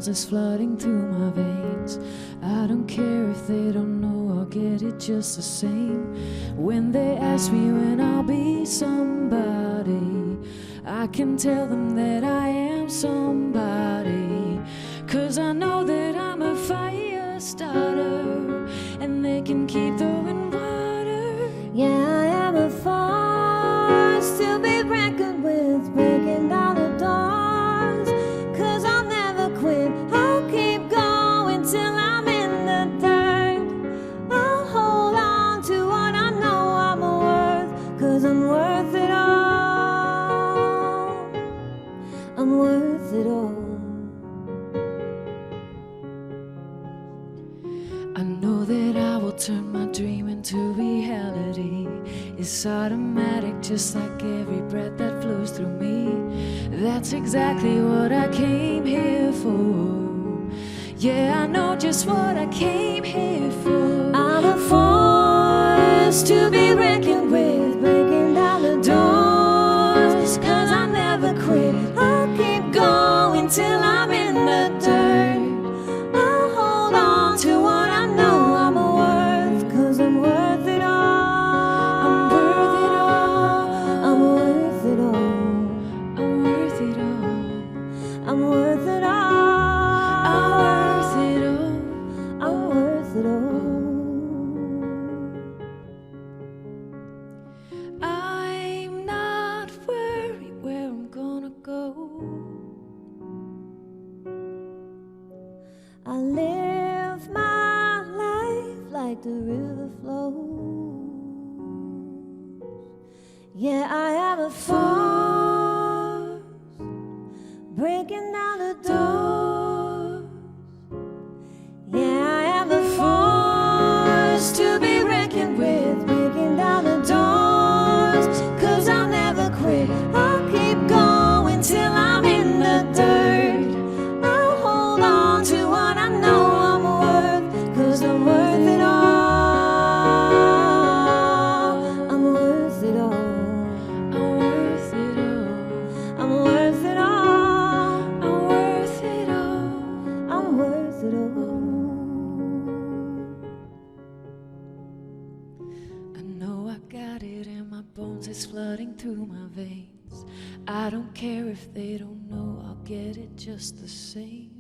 bones is flooding through my veins. I don't care if they don't know, I'll get it just the same. When they ask me when I'll be somebody, I can tell them that I am somebody. 'Cause I know that I'm a fire starter, and they can keep throwing water. Yeah, I am a force to be reckoned with, breaking down the doors. 'Cause I'll never quit, I'll keep going till I'm in the dirt. I'll hold on to what I know I'm worth, 'cause I'm worth it all. I'm worth it all. I know that I will turn my dream into reality. It's automatic, just like every breath that flows through me. That's exactly what I came here for. Yeah, I know just what I came here for. I'm a force to be reckoned with, breaking down the doors. 'Cause I never quit, I'll keep going till I'm in the dirt. I'll hold on to what I know I'm worth, 'cause I'm worth it all. I'm worth it all. I'm worth it all. I'm worth it all. I'm worth it all. I'm worth it all. I'm worth it all. I'm not worried where I'm gonna go. I live my life like the river flows. Yeah, I am a force, breaking down the doors. Yeah, I am a force to be reckoned with, breaking down the doors. 'Cause I'll never quit, I'll keep going till I'm in the dirt. I'll hold on to what I know I'm worth, 'cause I'm worth it all. I'm worth it all. I'm worth it all. I'm worth it all. I'm worth it all. I'm worth it all. I know I got it in my bones, it's flooding through my veins. I don't care if they don't know, I'll get it just the same.